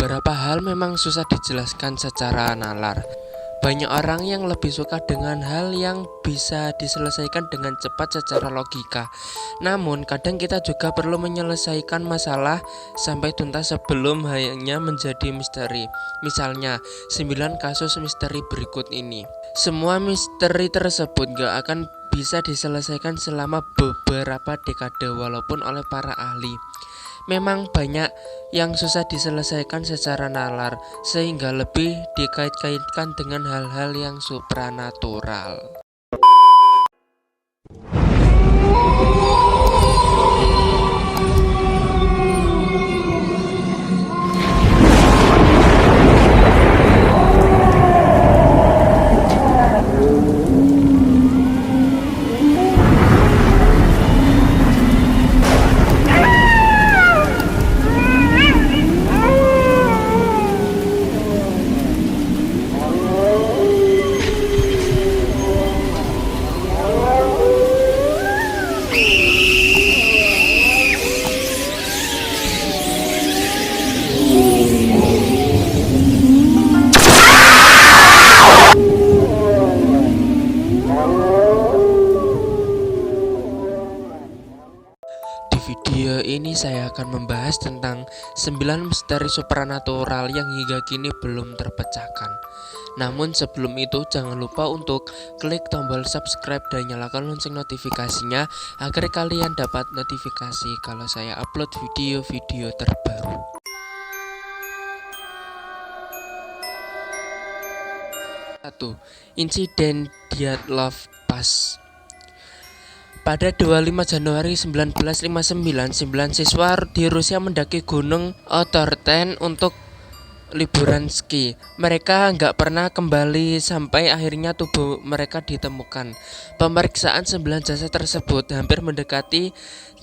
Beberapa hal memang susah dijelaskan secara nalar. Banyak orang yang lebih suka dengan hal yang bisa diselesaikan dengan cepat secara logika. Namun, kadang kita juga perlu menyelesaikan masalah sampai tuntas sebelum hanya menjadi misteri. Misalnya, 9 kasus misteri berikut ini. Semua misteri tersebut gak akan bisa diselesaikan selama beberapa dekade walaupun oleh para ahli. Memang banyak yang susah diselesaikan secara nalar, sehingga lebih dikait-kaitkan dengan hal-hal yang supranatural. Di video ini saya akan membahas tentang 9 misteri supranatural yang hingga kini belum terpecahkan. Namun sebelum itu jangan lupa untuk klik tombol subscribe dan nyalakan lonceng notifikasinya agar kalian dapat notifikasi kalau saya upload video-video terbaru. 1. Insiden Dyatlov Pass. Pada 25 Januari 1959, 9 siswa di Rusia mendaki gunung Otorten untuk liburan ski. Mereka nggak pernah kembali sampai akhirnya tubuh mereka ditemukan. Pemeriksaan 9 jasad tersebut hampir mendekati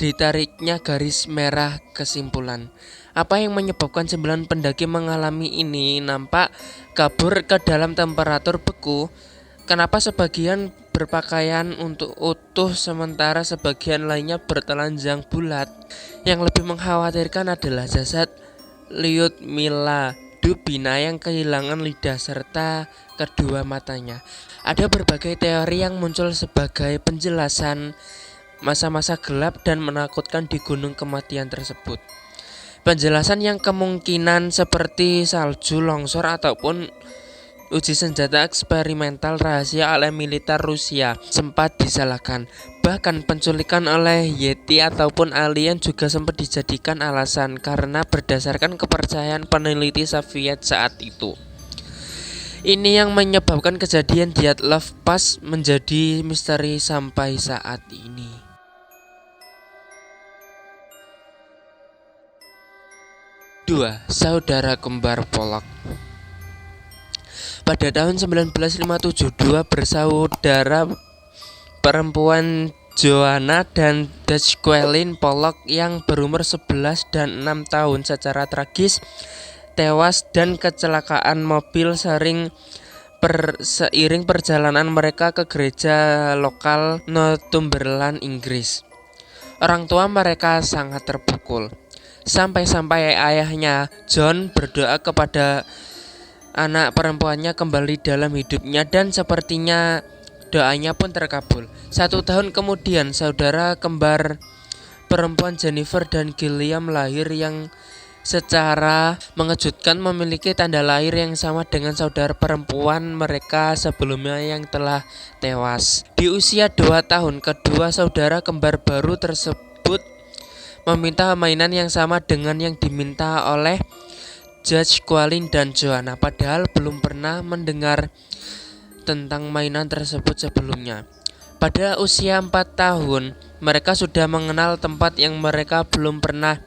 ditariknya garis merah kesimpulan. Apa yang menyebabkan 9 pendaki mengalami ini nampak kabur ke dalam temperatur beku. Kenapa sebagian berpakaian untuk utuh sementara sebagian lainnya bertelanjang bulat? Yang lebih mengkhawatirkan adalah jasad Lyudmila Dubina yang kehilangan lidah serta kedua matanya. Ada berbagai teori yang muncul sebagai penjelasan masa-masa gelap dan menakutkan di gunung kematian tersebut. Penjelasan yang kemungkinan seperti salju, longsor, ataupun uji senjata eksperimental rahasia oleh militer Rusia sempat disalahkan. Bahkan penculikan oleh Yeti ataupun alien juga sempat dijadikan alasan karena berdasarkan kepercayaan peneliti Soviet saat itu. Ini yang menyebabkan kejadian Dyatlov Pass menjadi misteri sampai saat ini. 2. Saudara kembar Pollock. Pada tahun 1957, 2 bersaudara perempuan Joanna dan Jacqueline Pollock yang berumur 11 dan 6 tahun secara tragis tewas dan kecelakaan mobil seiring perjalanan mereka ke gereja lokal Northumberland, Inggris. Orang tua mereka sangat terpukul, sampai-sampai ayahnya John berdoa kepada anak perempuannya kembali dalam hidupnya dan sepertinya doanya pun terkabul. 1 tahun kemudian saudara kembar perempuan Jennifer dan Gilliam lahir yang secara mengejutkan memiliki tanda lahir yang sama dengan saudara perempuan mereka sebelumnya yang telah tewas. Di usia 2 tahun, kedua saudara kembar baru tersebut meminta mainan yang sama dengan yang diminta oleh Jacqueline dan Joanna, padahal belum pernah mendengar tentang mainan tersebut sebelumnya. Pada usia 4 tahun, mereka sudah mengenal tempat yang mereka belum pernah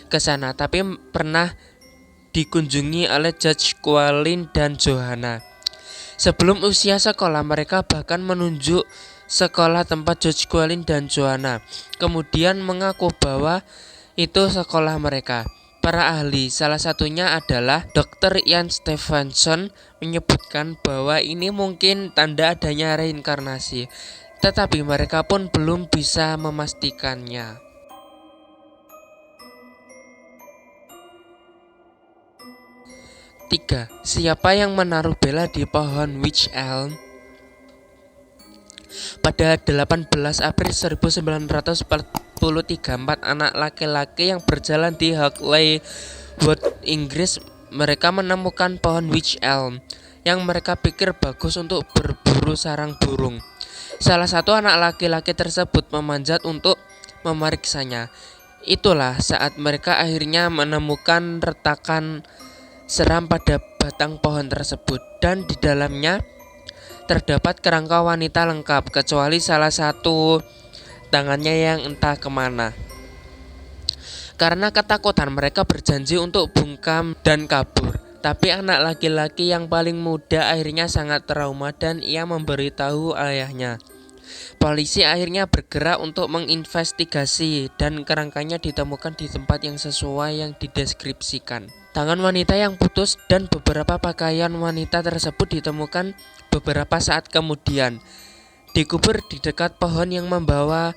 ke sana, tapi pernah dikunjungi oleh Jacqueline dan Joanna. Sebelum usia sekolah, mereka bahkan menunjuk sekolah tempat Jacqueline dan Joanna, kemudian mengaku bahwa itu sekolah mereka. Para ahli, salah satunya adalah Dr. Ian Stevenson, menyebutkan bahwa ini mungkin tanda adanya reinkarnasi, tetapi mereka pun belum bisa memastikannya. 3. Siapa yang menaruh bela di pohon Wych Elm? Pada 18 April 1943, 4 anak laki-laki yang berjalan di Holywood, Inggris, mereka menemukan pohon Wych Elm yang mereka pikir bagus untuk berburu sarang burung. Salah satu anak laki-laki tersebut memanjat untuk memeriksanya. Itulah saat mereka akhirnya menemukan retakan seram pada batang pohon tersebut, dan di dalamnya terdapat kerangka wanita lengkap kecuali salah satu tangannya yang entah kemana. Karena ketakutan, mereka berjanji untuk bungkam dan kabur. Tapi anak laki-laki yang paling muda akhirnya sangat trauma dan ia memberitahu ayahnya. Polisi akhirnya bergerak untuk menginvestigasi dan kerangkanya ditemukan di tempat yang sesuai yang dideskripsikan. Tangan wanita yang putus dan beberapa pakaian wanita tersebut ditemukan beberapa saat kemudian dikubur di dekat pohon, yang membawa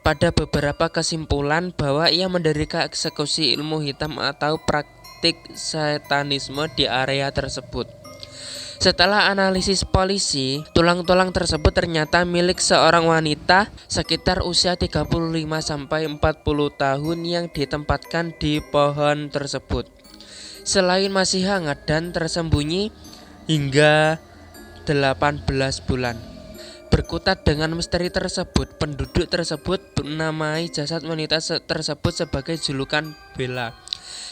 pada beberapa kesimpulan bahwa ia menderita eksekusi ilmu hitam atau praktik satanisme di area tersebut. Setelah analisis polisi, tulang-tulang tersebut ternyata milik seorang wanita sekitar usia 35-40 tahun yang ditempatkan di pohon tersebut. Selain masih hangat dan tersembunyi hingga 18 bulan. Berkutat dengan misteri tersebut, penduduk tersebut menamai jasad wanita tersebut sebagai julukan Bella.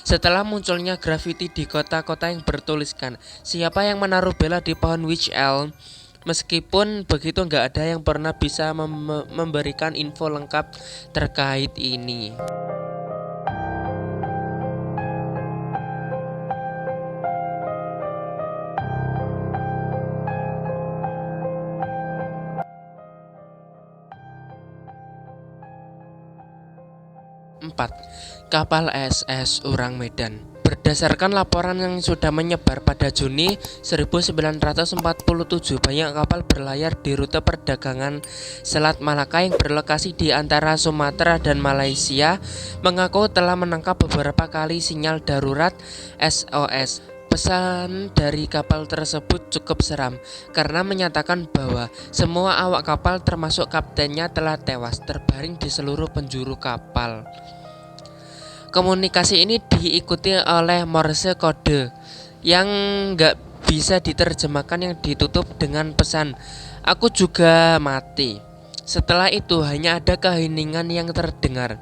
Setelah munculnya grafiti di kota-kota yang bertuliskan siapa yang menaruh bela di pohon Wych Elm, meskipun begitu nggak ada yang pernah bisa memberikan info lengkap terkait ini. Kapal SS Urang Medan. Berdasarkan laporan yang sudah menyebar pada Juni 1947, banyak kapal berlayar di rute perdagangan Selat Malaka yang berlokasi di antara Sumatera dan Malaysia mengaku telah menangkap beberapa kali sinyal darurat SOS. Pesan dari kapal tersebut cukup seram karena menyatakan bahwa semua awak kapal termasuk kaptennya telah tewas terbaring di seluruh penjuru kapal. Komunikasi ini diikuti oleh Morse kode yang nggak bisa diterjemahkan, yang ditutup dengan pesan "Aku juga mati". Setelah itu hanya ada keheningan yang terdengar.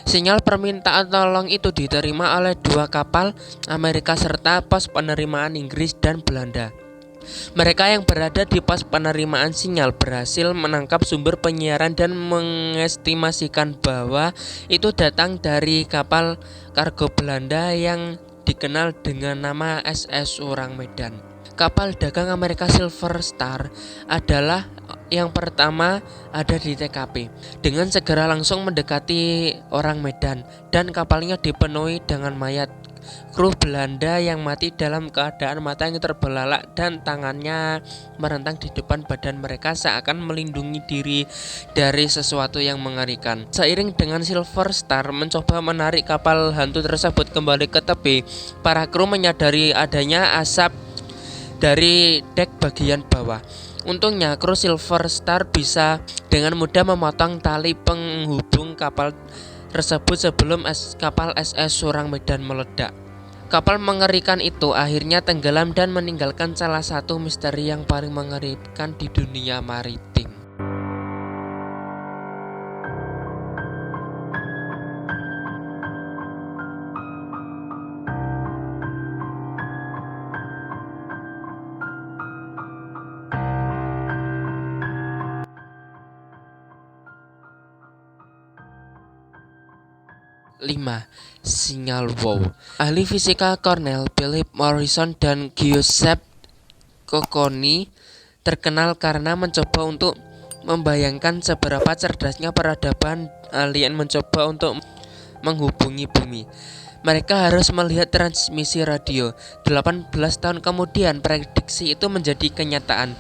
Sinyal permintaan tolong itu diterima oleh 2 kapal Amerika serta pos penerimaan Inggris dan Belanda. Mereka yang berada di pos penerimaan sinyal berhasil menangkap sumber penyiaran dan mengestimasikan bahwa itu datang dari kapal kargo Belanda yang dikenal dengan nama SS Urang Medan. Kapal dagang Amerika Silver Star adalah yang pertama ada di TKP. Dengan segera langsung mendekati Orang Medan dan kapalnya dipenuhi dengan mayat kru Belanda yang mati dalam keadaan matanya terbelalak dan tangannya merentang di depan badan mereka seakan melindungi diri dari sesuatu yang mengerikan. Seiring dengan Silver Star mencoba menarik kapal hantu tersebut kembali ke tepi, para kru menyadari adanya asap dari dek bagian bawah. Untungnya kru Silver Star bisa dengan mudah memotong tali penghubung kapal tersebut sebelum kapal SS Urang Medan meledak. Kapal mengerikan itu akhirnya tenggelam dan meninggalkan salah satu misteri yang paling mengerikan di dunia maritim. Sinyal wow. Ahli fisika Cornell, Philip Morrison dan Giuseppe Cocconi terkenal karena mencoba untuk membayangkan seberapa cerdasnya peradaban alien mencoba untuk menghubungi bumi. Mereka harus melihat transmisi radio. 18 tahun kemudian prediksi itu menjadi kenyataan.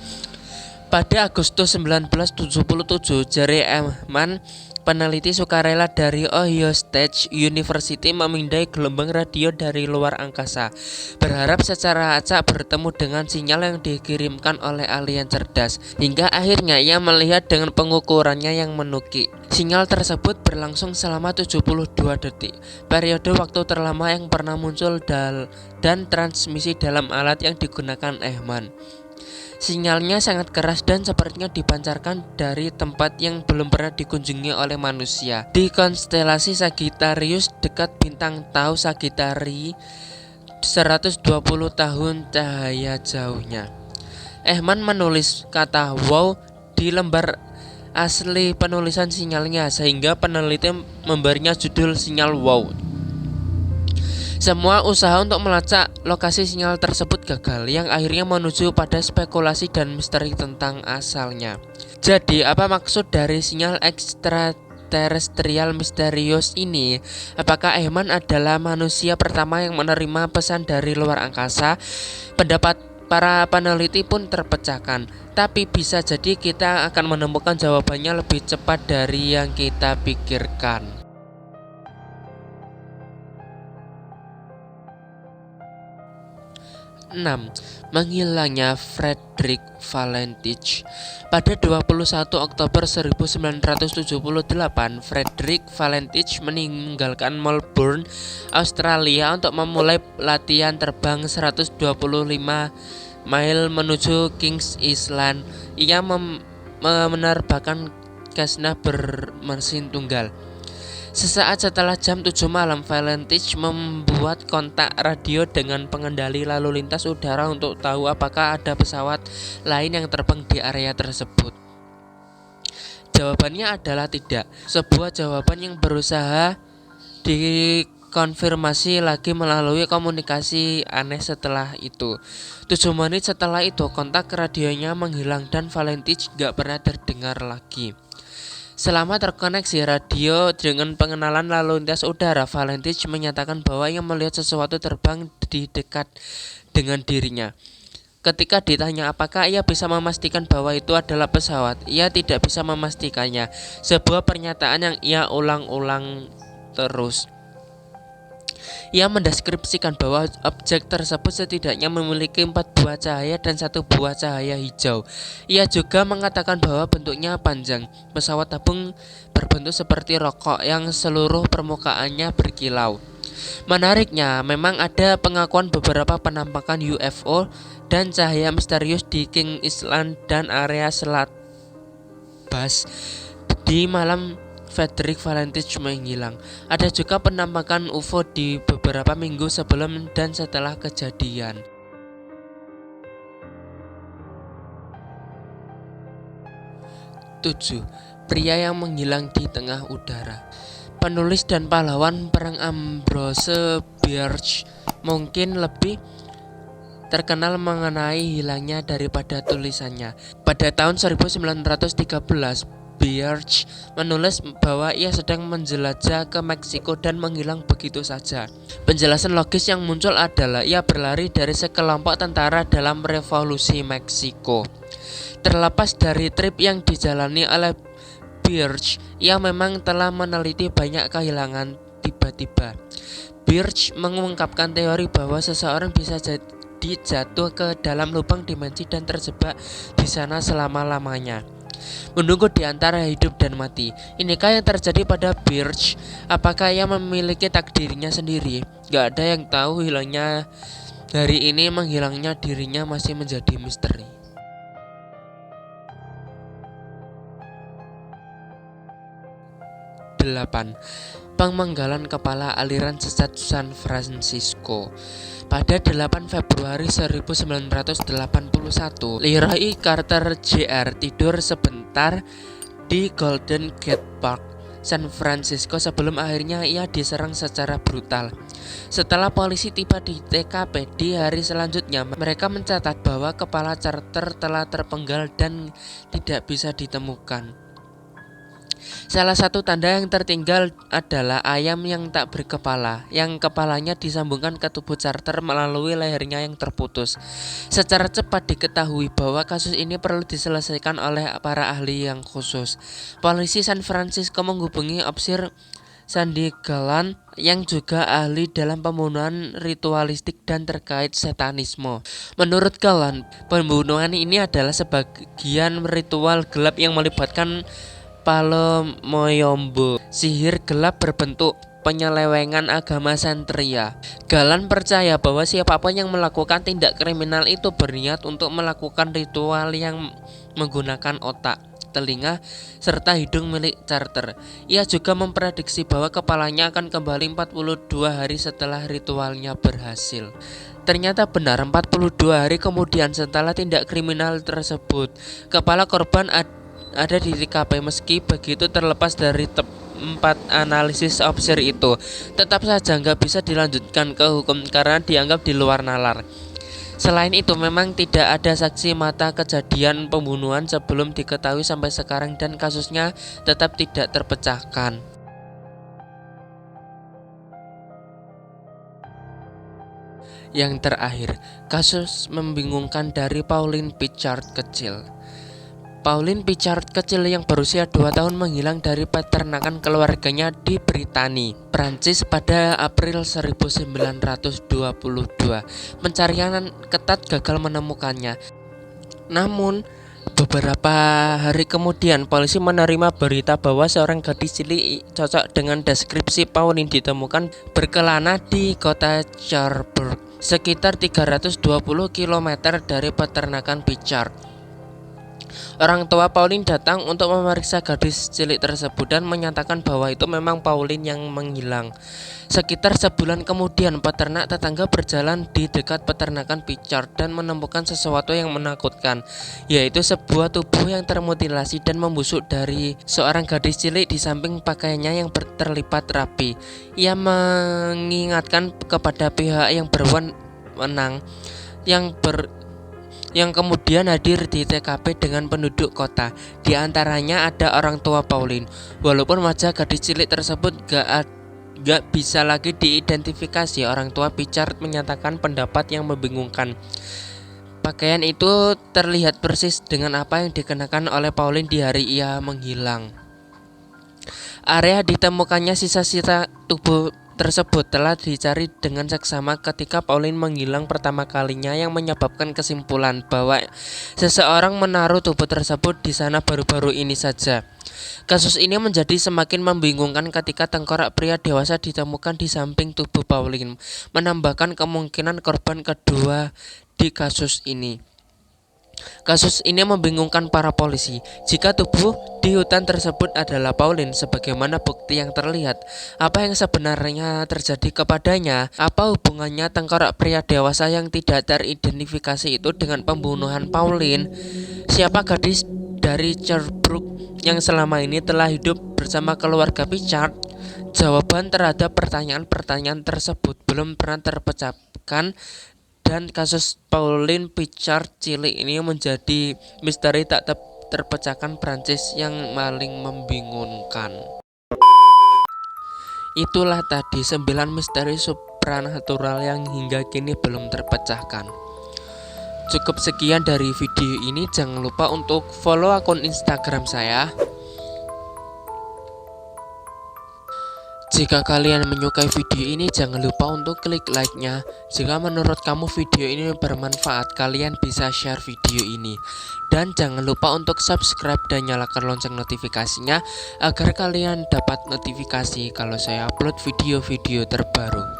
Pada Agustus 1977, Jerry Ehman, peneliti sukarela dari Ohio State University memindai gelombang radio dari luar angkasa, berharap secara acak bertemu dengan sinyal yang dikirimkan oleh alien cerdas. Hingga akhirnya ia melihat dengan pengukurannya yang menukik. Sinyal tersebut berlangsung selama 72 detik, periode waktu terlama yang pernah muncul dan transmisi dalam alat yang digunakan Ehman. Sinyalnya sangat keras dan sepertinya dipancarkan dari tempat yang belum pernah dikunjungi oleh manusia, di konstelasi Sagittarius dekat bintang Tau Sagittari, 120 tahun cahaya jauhnya. Ehman menulis kata wow di lembar asli penulisan sinyalnya, sehingga peneliti memberinya judul sinyal wow. Semua usaha untuk melacak lokasi sinyal tersebut gagal, yang akhirnya menuju pada spekulasi dan misteri tentang asalnya. Jadi, apa maksud dari sinyal ekstraterestrial misterius ini? Apakah Ehman adalah manusia pertama yang menerima pesan dari luar angkasa? Pendapat para peneliti pun terpecahkan, tapi bisa jadi kita akan menemukan jawabannya lebih cepat dari yang kita pikirkan. 6. Menghilangnya Frederick Valentich. Pada 21 Oktober 1978, Frederick Valentich meninggalkan Melbourne, Australia untuk memulai latihan terbang 125 mil menuju Kings Island. Ia menerbangkan Cessna bermesin tunggal. Sesaat setelah jam 7 malam, Valentich membuat kontak radio dengan pengendali lalu lintas udara untuk tahu apakah ada pesawat lain yang terbang di area tersebut. Jawabannya adalah tidak. Sebuah jawaban yang berusaha dikonfirmasi lagi melalui komunikasi aneh setelah itu. 7 menit setelah itu, kontak radionya menghilang dan Valentich gak pernah terdengar lagi. Selama terkoneksi radio dengan pengenalan lalu lintas udara, Valentich menyatakan bahwa ia melihat sesuatu terbang di dekat dengan dirinya. Ketika ditanya apakah ia bisa memastikan bahwa itu adalah pesawat, ia tidak bisa memastikannya. Sebuah pernyataan yang ia ulang-ulang terus. Ia mendeskripsikan bahwa objek tersebut setidaknya memiliki 4 buah cahaya dan 1 buah cahaya hijau. Ia juga mengatakan bahwa bentuknya panjang. Pesawat tabung berbentuk seperti rokok yang seluruh permukaannya berkilau. Menariknya, memang ada pengakuan beberapa penampakan UFO dan cahaya misterius di King Island dan area Selat Bass di malam Frederick Valentich menghilang. Ada juga penampakan UFO di beberapa minggu sebelum dan setelah kejadian. Tujuh, pria yang menghilang di tengah udara. Penulis dan pahlawan perang Ambrose Bierce mungkin lebih terkenal mengenai hilangnya daripada tulisannya. Pada tahun 1913, Bierce menulis bahwa ia sedang menjelajah ke Meksiko dan menghilang begitu saja. Penjelasan logis yang muncul adalah ia berlari dari sekelompok tentara dalam revolusi Meksiko. Terlepas dari trip yang dijalani oleh Bierce, ia memang telah meneliti banyak kehilangan tiba-tiba. Bierce mengungkapkan teori bahwa seseorang bisa jatuh ke dalam lubang dimensi dan terjebak di sana selama-lamanya, menunggu di antara hidup dan mati. Inikah yang terjadi pada Bierce? Apakah ia memiliki takdirnya sendiri? Gak ada yang tahu. Hilangnya hari ini, menghilangnya dirinya masih menjadi misteri. 8. Pemenggalan kepala aliran sesat San Francisco. Pada 8 Februari 1981, Leroy Carter Jr. tidur sebentar di Golden Gate Park, San Francisco sebelum akhirnya ia diserang secara brutal. Setelah polisi tiba di TKP di hari selanjutnya, mereka mencatat bahwa kepala Carter telah terpenggal dan tidak bisa ditemukan. Salah satu tanda yang tertinggal adalah ayam yang tak berkepala, yang kepalanya disambungkan ke tubuh Carter melalui lehernya yang terputus. Secara cepat diketahui bahwa kasus ini perlu diselesaikan oleh para ahli yang khusus. Polisi San Francisco menghubungi Opsir Sandy Galan yang juga ahli dalam pembunuhan ritualistik dan terkait satanisme. Menurut Galan, pembunuhan ini adalah sebagian ritual gelap yang melibatkan Palomoyombo, sihir gelap berbentuk penyelewengan agama Santria. Galan percaya bahwa siapapun yang melakukan tindak kriminal itu berniat untuk melakukan ritual yang menggunakan otak, telinga, serta hidung milik Carter. Ia juga memprediksi bahwa kepalanya akan kembali 42 hari setelah ritualnya berhasil. Ternyata benar, 42 hari kemudian setelah tindak kriminal tersebut, kepala korban ada di TKP. Meski begitu, terlepas dari tempat analisis Opsir itu, tetap saja nggak bisa dilanjutkan ke hukum karena dianggap di luar nalar. Selain itu, memang tidak ada saksi mata kejadian pembunuhan sebelum diketahui sampai sekarang dan kasusnya tetap tidak terpecahkan. Yang terakhir, kasus membingungkan dari Pauline Pritchard kecil. Pauline Pritchard kecil yang berusia 2 tahun menghilang dari peternakan keluarganya di Brittany, Prancis pada April 1922. Pencarian ketat gagal menemukannya. Namun, beberapa hari kemudian polisi menerima berita bahwa seorang gadis cilik cocok dengan deskripsi Pauline ditemukan berkelana di kota Cherbourg, sekitar 320 km dari peternakan Pritchard. Orang tua Pauline datang untuk memeriksa gadis cilik tersebut dan menyatakan bahwa itu memang Pauline yang menghilang. Sekitar sebulan kemudian, peternak tetangga berjalan di dekat peternakan Pritchard dan menemukan sesuatu yang menakutkan, yaitu sebuah tubuh yang termutilasi dan membusuk dari seorang gadis cilik di samping pakaiannya yang terlipat rapi. Ia mengingatkan kepada pihak yang berwenang yang kemudian hadir di TKP dengan penduduk kota. Di antaranya ada orang tua Pauline. Walaupun wajah gadis cilik tersebut gak bisa lagi diidentifikasi, orang tua Pritchard menyatakan pendapat yang membingungkan. Pakaian itu terlihat persis dengan apa yang dikenakan oleh Pauline di hari ia menghilang. Area ditemukannya sisa-sisa tubuh tersebut telah dicari dengan seksama ketika Pauline menghilang pertama kalinya, yang menyebabkan kesimpulan bahwa seseorang menaruh tubuh tersebut di sana baru-baru ini saja. Kasus ini menjadi semakin membingungkan ketika tengkorak pria dewasa ditemukan di samping tubuh Pauline, menambahkan kemungkinan korban kedua di kasus ini. Kasus ini membingungkan para polisi. Jika tubuh di hutan tersebut adalah Pauline sebagaimana bukti yang terlihat, apa yang sebenarnya terjadi kepadanya? Apa hubungannya tengkorak pria dewasa yang tidak teridentifikasi itu dengan pembunuhan Pauline? Siapa gadis dari Cherbourg yang selama ini telah hidup bersama keluarga Pritchard? Jawaban terhadap pertanyaan-pertanyaan tersebut belum pernah terpecahkan, dan kasus Pauline Pritchard cilik ini menjadi misteri tak terpecahkan Prancis yang paling membingungkan. Itulah tadi 9 misteri supranatural yang hingga kini belum terpecahkan. Cukup sekian dari video ini. Jangan lupa untuk follow akun Instagram saya. Jika kalian menyukai video ini, jangan lupa untuk klik like-nya. Jika menurut kamu video ini bermanfaat, kalian bisa share video ini. Dan jangan lupa untuk subscribe dan nyalakan lonceng notifikasinya agar kalian dapat notifikasi kalau saya upload video-video terbaru.